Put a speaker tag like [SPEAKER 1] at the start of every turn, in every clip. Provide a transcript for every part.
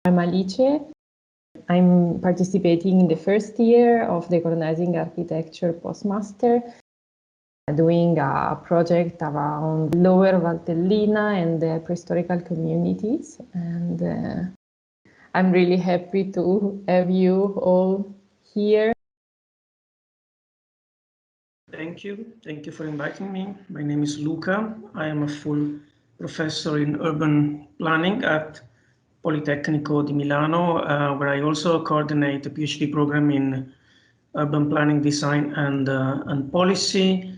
[SPEAKER 1] I'm Alice. I'm participating in the first year of the Recognizing Architecture Postmaster, doing a project around Lower Valtellina and the prehistorical communities. And I'm really happy to have you all here.
[SPEAKER 2] Thank you. Thank you for inviting me. My name is Luca. I am a full professor in urban planning at Politecnico di Milano, where I also coordinate a PhD program in urban planning design and policy.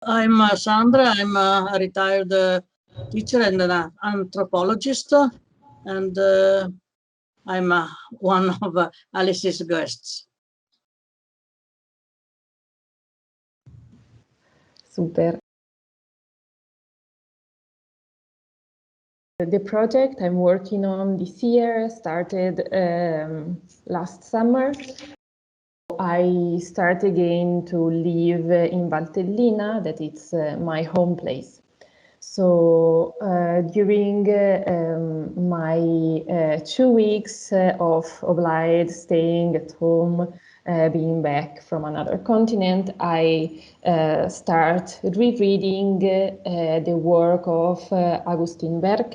[SPEAKER 3] I'm Sandra. I'm a retired teacher and an anthropologist, and I'm one of Alice's guests.
[SPEAKER 1] Super. The project I'm working on this year started last summer. I start again to live in Valtellina, that it's my home place. So during my 2 weeks of obliged staying at home, being back from another continent, I start rereading the work of Augustin Berg,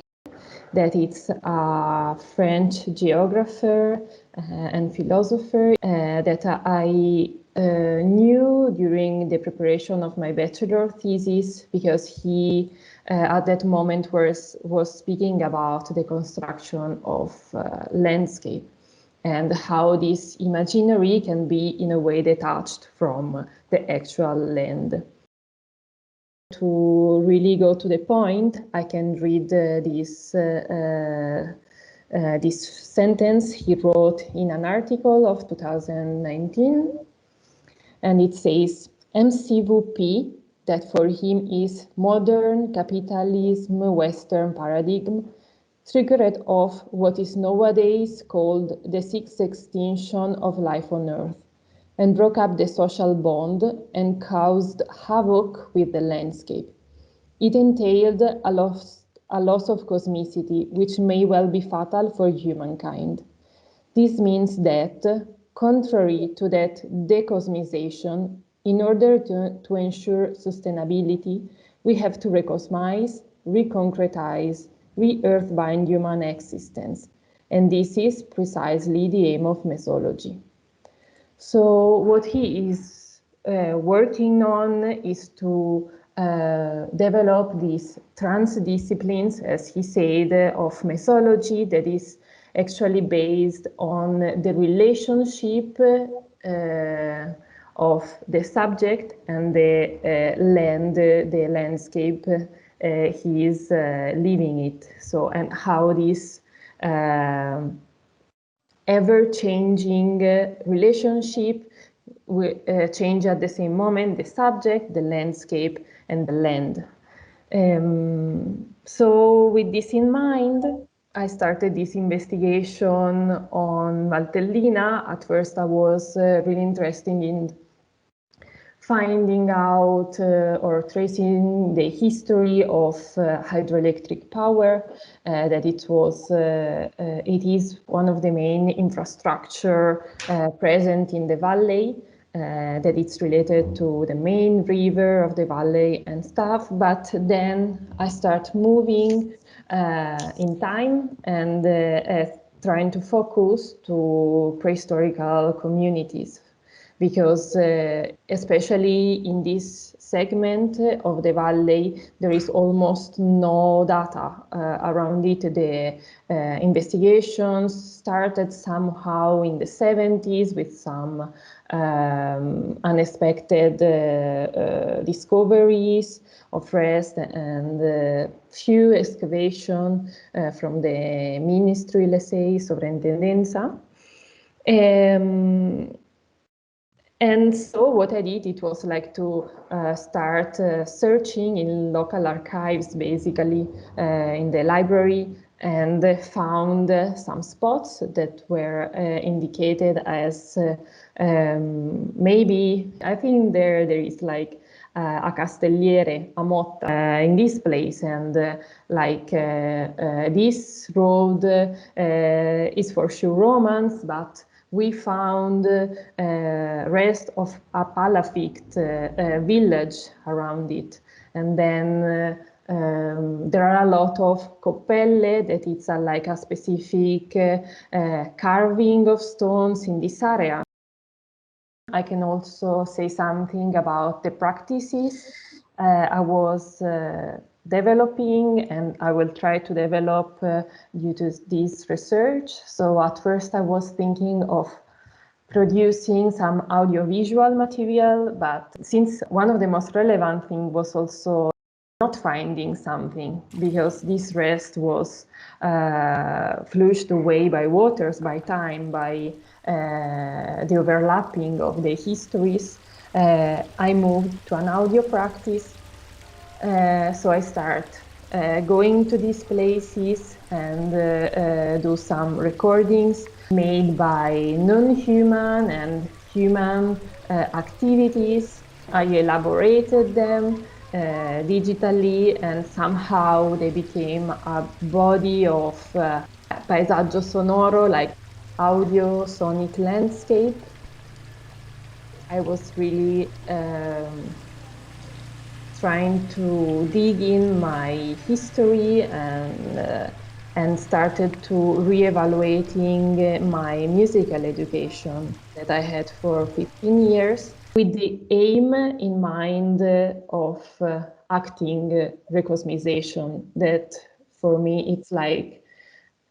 [SPEAKER 1] that it's a French geographer and philosopher that I knew during the preparation of my bachelor thesis, because he at that moment was speaking about the construction of landscape and how this imaginary can be in a way detached from the actual land. To really go to the point, I can read this sentence he wrote in an article of 2019, and it says, MCVP, that for him is modern capitalism Western paradigm, triggered off what is nowadays called the sixth extinction of life on Earth, and broke up the social bond and caused havoc with the landscape. It entailed a loss of cosmicity, which may well be fatal for humankind. This means that, contrary to that decosmization, in order to ensure sustainability, we have to recosmize, reconcretize, re-earthbind human existence. And this is precisely the aim of mesology. So what he is working on is to develop these transdisciplines, as he said, of mesology that is actually based on the relationship of the subject and the land, the landscape he is living it. So, and how this ever-changing relationship will change at the same moment the subject, the landscape, and the land. So with this in mind, I started this investigation on Valtellina. At first I was really interested in finding out or tracing the history of hydroelectric power, that it is one of the main infrastructure present in the valley, that it's related to the main river of the valley and stuff. But then I start moving in time and trying to focus to prehistorical communities, because especially in this segment of the valley, there is almost no data around it. The investigations started somehow in the 70s with some unexpected discoveries of rest and few excavation from the ministry, let's say, Sovrintendenza. And so what I did, it was like to start searching in local archives, basically in the library, and found some spots that were indicated as maybe, I think there is like a Castelliere, a Motta, in this place, and this road is for sure Romance, but we found rest of a Palafict village around it, and then there are a lot of coppelle, that it's like a specific carving of stones in this area. I can also say something about the practices I was developing, and I will try to develop due to this research. So at first I was thinking of producing some audiovisual material, but since one of the most relevant things was also not finding something, because this rest was flushed away by waters, by time, by the overlapping of the histories, I moved to an audio practice. So I start going to these places and do some recordings made by non-human and human activities. I elaborated them digitally, and somehow they became a body of paesaggio sonoro, like audio sonic landscape. I was really trying to dig in my history and started to re-evaluating my musical education that I had for 15 years, with the aim in mind of acting recosmization. That for me it's like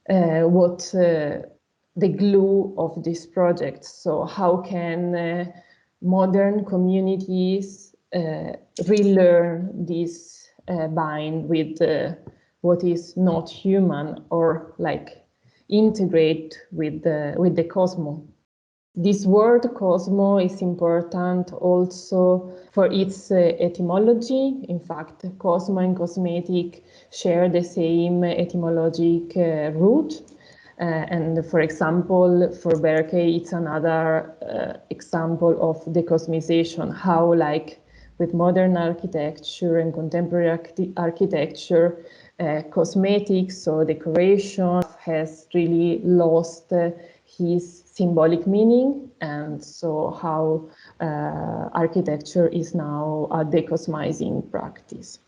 [SPEAKER 1] what the glue of this project. So how can modern communities relearn this bind with what is not human, or like integrate with the cosmos. This word cosmo is important also for its etymology. In fact, cosmo and cosmetic share the same etymologic root. And for example, for Berkeley, it's another example of decosmization, how like with modern architecture and contemporary architecture, cosmetics or decoration has really lost his symbolic meaning, and so how architecture is now a decosmizing practice.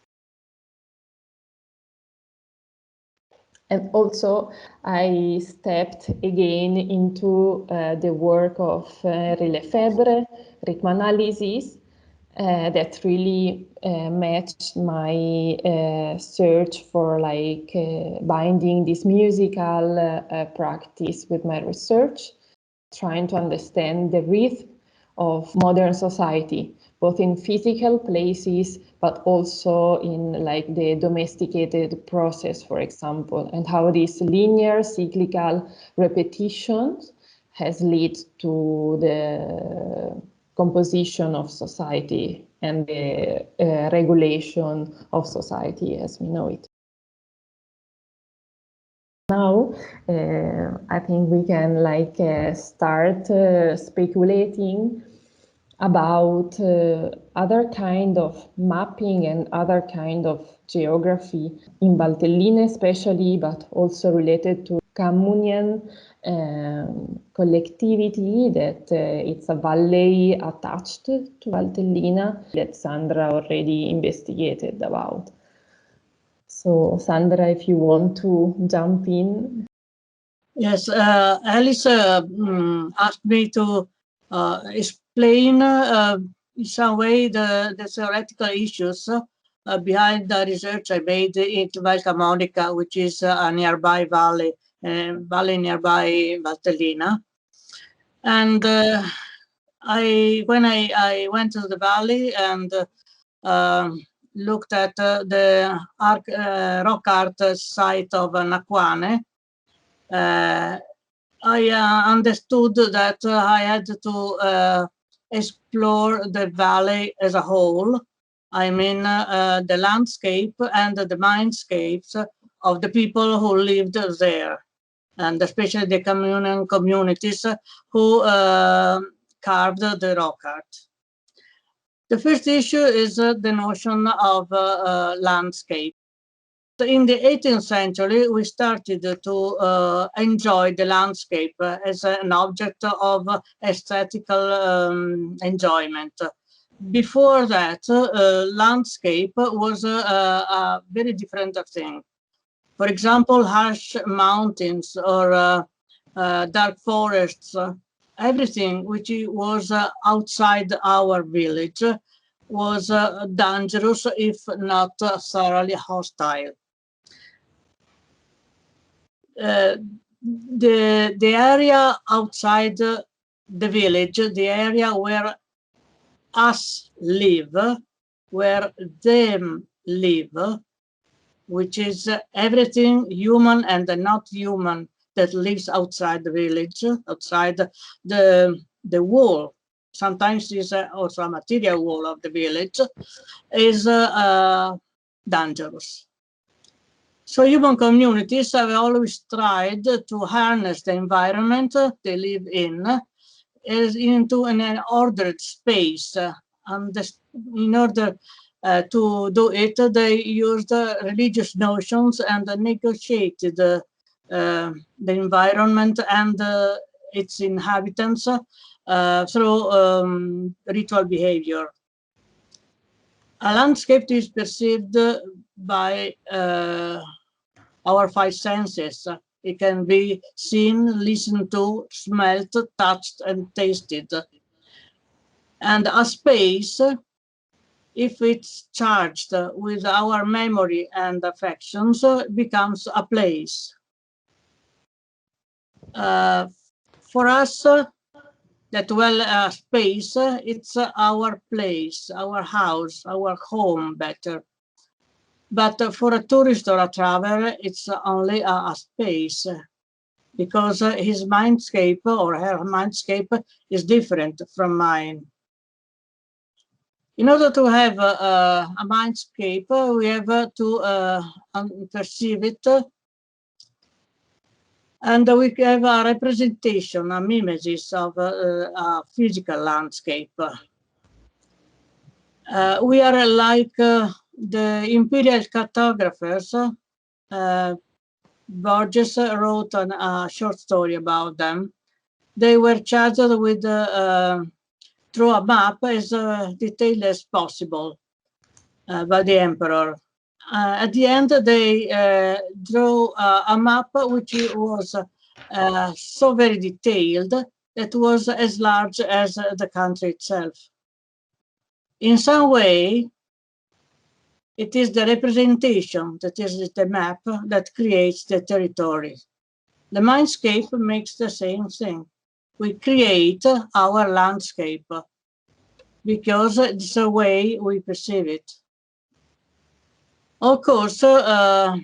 [SPEAKER 1] And also, I stepped again into the work of Henri Lefebvre, rhythm analysis, that really matched my search for like binding this musical practice with my research, trying to understand the rhythm of modern society, both in physical places, but also in like the domesticated process, for example, and how this linear cyclical repetitions has led to the composition of society and the regulation of society as we know it. Now, I think we can like start speculating about other kind of mapping and other kind of geography in Valtellina especially, but also related to communion collectivity, that it's a valley attached to Valtellina that Sandra already investigated about. So Sandra, if you want to jump in.
[SPEAKER 3] Yes, Alice asked me to explain in some way the theoretical issues behind the research I made in Val Camonica, which is a nearby valley nearby Valtellina. And when I went to the valley and looked at the rock art site of Naquane, I understood that I had to explore the valley as a whole. I mean, the landscape and the mindscapes of the people who lived there, and especially the communal communities who carved the rock art. The first issue is the notion of landscape. So in the 18th century, we started to enjoy the landscape as an object of aesthetical enjoyment. Before that, landscape was a very different thing. For example, harsh mountains or dark forests, everything which was outside our village was dangerous, if not thoroughly hostile. The area outside the village, the area where us live, where them live, which is everything human and not human that lives outside the village, outside the wall. Sometimes is also a material wall of the village, is dangerous. So human communities have always tried to harness the environment they live in into an ordered space. And in order to do it, they used religious notions and negotiated the environment and its inhabitants through ritual behavior. A landscape is perceived by our five senses. It can be seen, listened to, smelt, touched, and tasted. And a space, if it's charged with our memory and affections, becomes a place. For us, that space, it's our place, our house, our home better. But for a tourist or a traveler, it's only a space, because his mindscape or her mindscape is different from mine. In order to have a mindscape, we have to perceive it, and we have a representation, a mimesis of a physical landscape. We are like the imperial cartographers. Borges wrote a short story about them. They were charged with draw a map as detailed as possible by the emperor. At the end, they drew a map which was so very detailed that was as large as the country itself. In some way, it is the representation, that is the map, that creates the territory. The mindscape makes the same thing. We create our landscape because it's the way we perceive it. Of course, now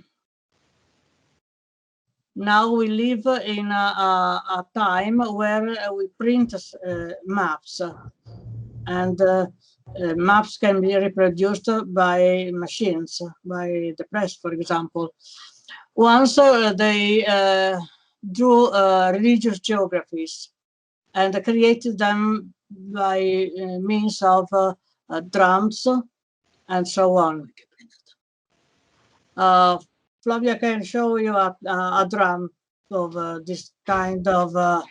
[SPEAKER 3] we live in a time where we print maps, and maps can be reproduced by machines, by the press, for example. Once they drew religious geographies and created them by means of drums and so on. Flavia can show you a drum of this kind of, I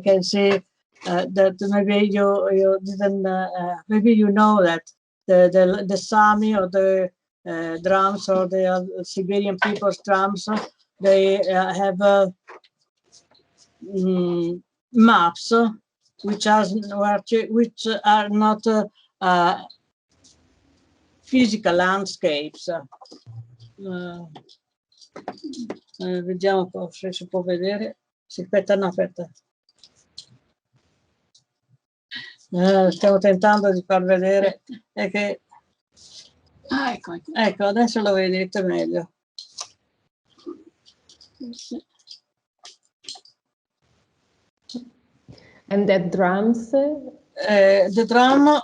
[SPEAKER 3] can see that maybe you didn't, maybe you know that the Sami or the drums or the Siberian people's drums, they have maps which are not physical landscapes. Vediamo se si può vedere. Aspetta, no, aspetta. Stiamo tentando di far vedere. È che... ecco, adesso lo vedete meglio.
[SPEAKER 1] And the drums?
[SPEAKER 3] The drum...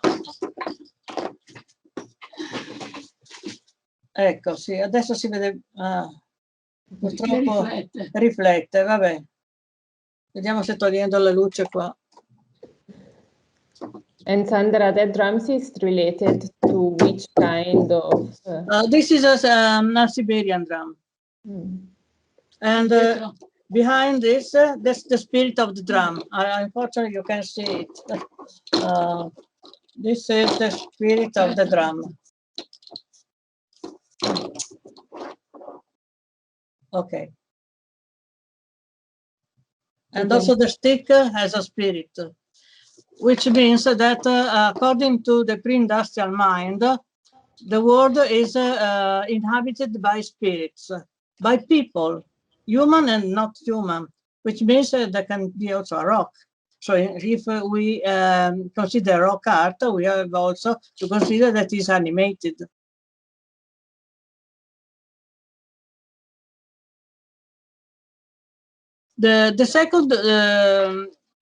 [SPEAKER 3] Ecco, sì, adesso si vede... purtroppo riflette, vabbè. Vediamo se togliendo la luce qua.
[SPEAKER 1] And Sandra, that drums is related to which kind of?
[SPEAKER 3] This is a Siberian drum. And behind this, that's the spirit of the drum. Unfortunately, you can't see it. This is the spirit of the drum. Okay. And also the stick has a spirit, which means that according to the pre-industrial mind, the world is inhabited by spirits, by people, human and not human, which means there can be also a rock. So if we consider rock art, we have also to consider that it's animated. The second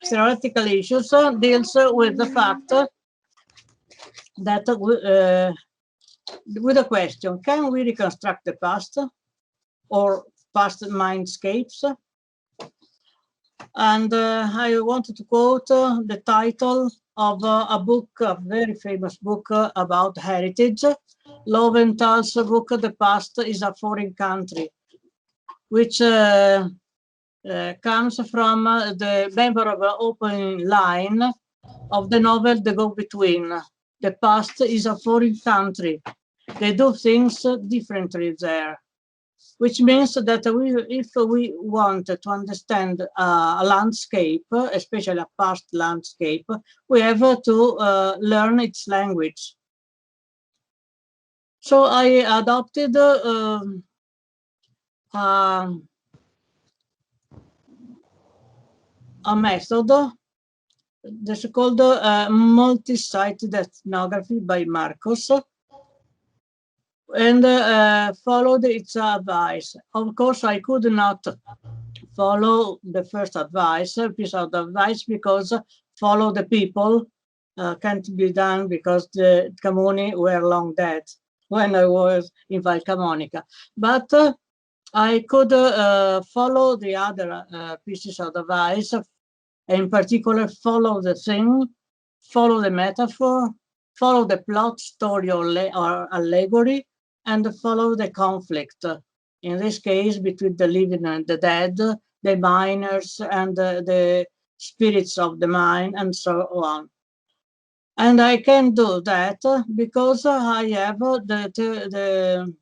[SPEAKER 3] theoretical issue deals with the fact that with the question, can we reconstruct the past or past mindscapes? And I wanted to quote the title of a book, a very famous book about heritage, Lowenthal's book, The Past is a Foreign Country, which comes from the memorable opening line of the novel The Go-Between. The past is a foreign country. They do things differently there, which means that if we want to understand a landscape, especially a past landscape, we have to learn its language. So I adopted a method that's called multi-site ethnography by Marcos, and followed its advice. Of course, I could not follow the first piece of advice, because follow the people can't be done, because the Camoni were long dead when I was in Val Camonica. But I could follow the other pieces of advice, in particular, follow the thing, follow the metaphor, follow the plot, story, or allegory, and follow the conflict. In this case, between the living and the dead, the miners and the spirits of the mine, and so on. And I can do that because I have the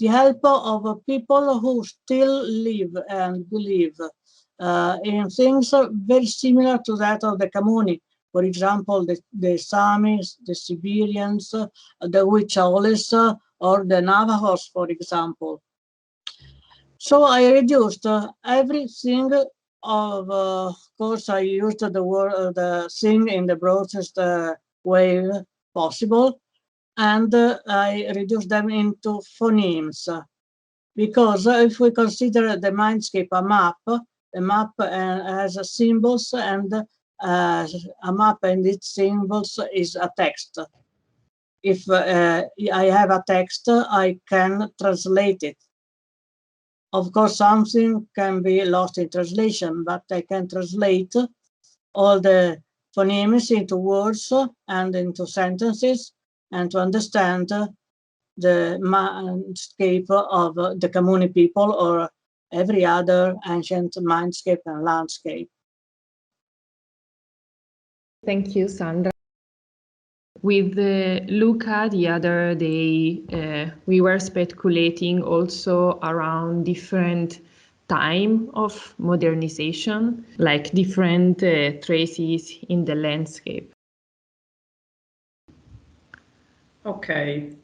[SPEAKER 3] help of people who still live and believe in things very similar to that of the Camoni. For example, the Samis, the Siberians, the Huicholes, or the Navajos, for example. So I reduced everything. Of course, I used the word, the thing in the broadest way possible, and I reduced them into phonemes. Because if we consider the mindscape a map, the map has symbols, and a map and its symbols is a text. If I have a text, I can translate it. Of course, something can be lost in translation, but I can translate all the phonemes into words and into sentences, and to understand the mindscape of the Camoni people or every other ancient mindscape and landscape.
[SPEAKER 1] Thank you, Sandra. With Luca the other day, we were speculating also around different time of modernization, like different traces in the landscape.
[SPEAKER 2] Okay.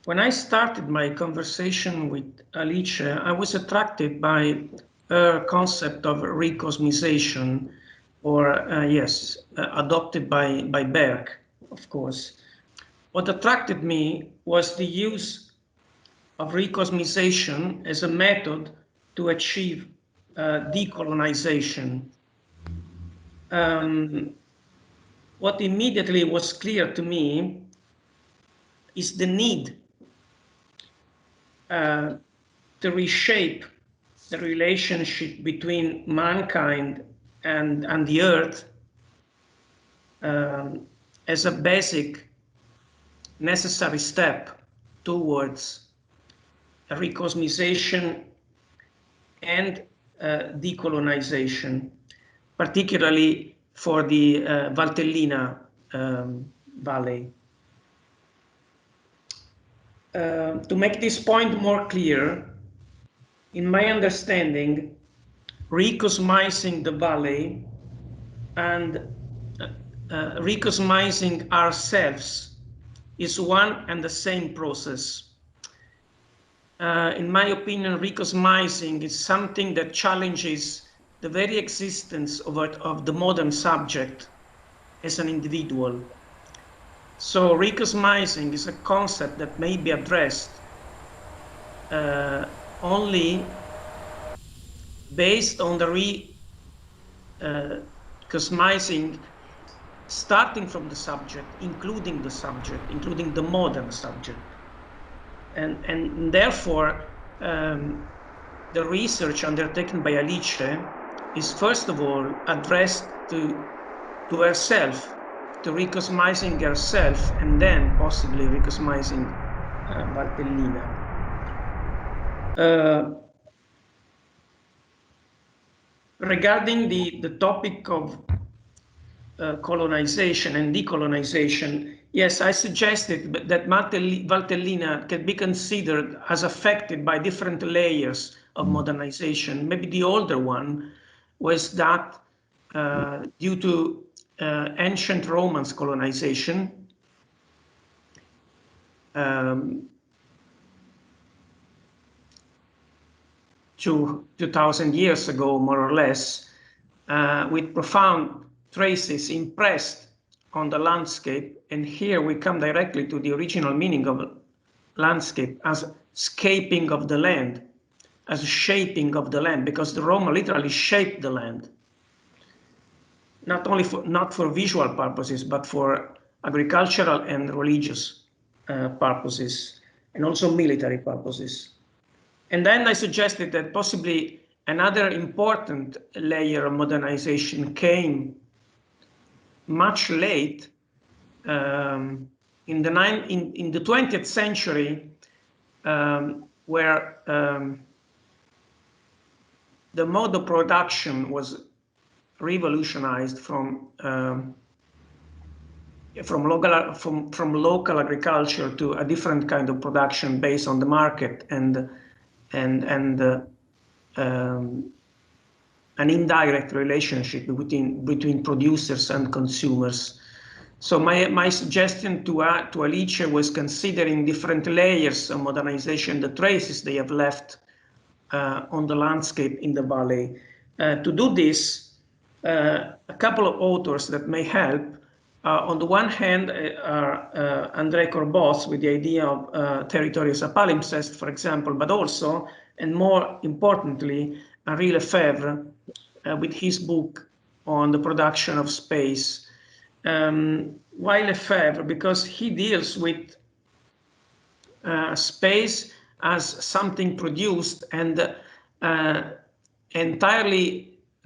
[SPEAKER 2] When I started my conversation with Alice, I was attracted by her concept of recosmization, or adopted by Berg, of course. What attracted me was the use of recosmization as a method to achieve decolonization. What immediately was clear to me is the need to reshape the relationship between mankind and the earth as a basic necessary step towards recosmization and decolonization, particularly for the Valtellina Valley. To make this point more clear, in my understanding, recosmizing the valley and recosmizing ourselves is one and the same process. In my opinion, recosmizing is something that challenges the very existence of the modern subject as an individual. So recosmizing is a concept that may be addressed only based on the recosmizing starting from the subject, including the modern subject. And therefore, the research undertaken by Alice is first of all addressed to herself, to recosmizing herself, and then possibly recosmizing Valtellina. Regarding the topic of colonization and decolonization, yes, I suggested that Valtellina can be considered as affected by different layers of modernization. Maybe the older one was that due to ancient Romans colonization, to 2,000 years ago, more or less, with profound traces impressed on the landscape. And here we come directly to the original meaning of landscape as scaping of the land, as shaping of the land, because the Roma literally shaped the land. Not for visual purposes, but for agricultural and religious purposes, and also military purposes. And then I suggested that possibly another important layer of modernization came much late in the 20th century, where the mode of production was revolutionized from local agriculture to a different kind of production based on the market and an indirect relationship between producers and consumers. So my suggestion to Alice was considering different layers of modernization, the traces they have left on the landscape in the valley. To do this, a couple of authors that may help. On the one hand are André Corboz with the idea of territory as a palimpsest, for example, but also, and more importantly, Henri Lefebvre with his book on the production of space. Why Lefebvre? Because he deals with space as something produced and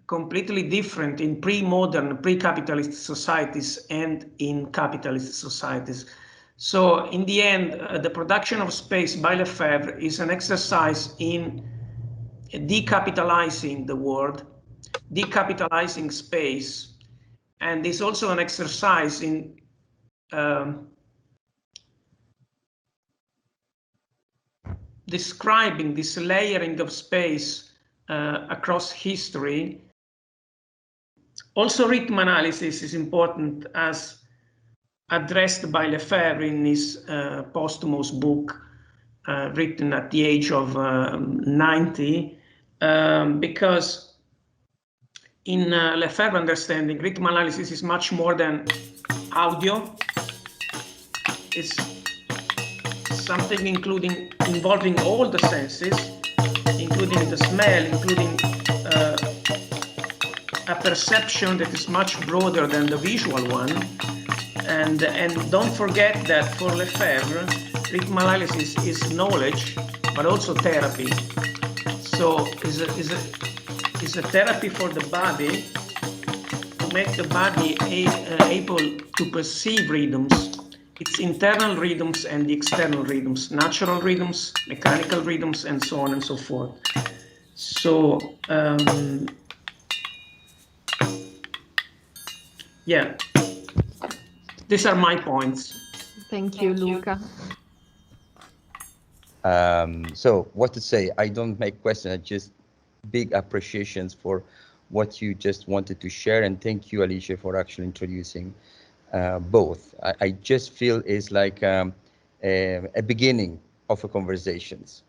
[SPEAKER 2] completely different in pre-modern, pre-capitalist societies and in capitalist societies. So in the end, the production of space by Lefebvre is an exercise in decapitalizing the world, decapitalizing space, and is also an exercise in describing this layering of space across history. Also, rhythm analysis is important, as addressed by Lefebvre in his posthumous book written at the age of 90, because in Lefebvre understanding, rhythm analysis is much more than audio. It's something involving all the senses, including the smell, including a perception that is much broader than the visual one. And don't forget that for Lefebvre, rhythm analysis is knowledge, but also therapy. So is a therapy for the body, make the body able to perceive rhythms, its internal rhythms and the external rhythms, natural rhythms, mechanical rhythms, and so on and so forth. So, yeah, these are my points.
[SPEAKER 4] Thank you, Luca.
[SPEAKER 5] So what to say? I don't make questions, I just big appreciations for what you just wanted to share, and thank you, Alicia, for actually introducing both. I just feel it's like a beginning of a conversations.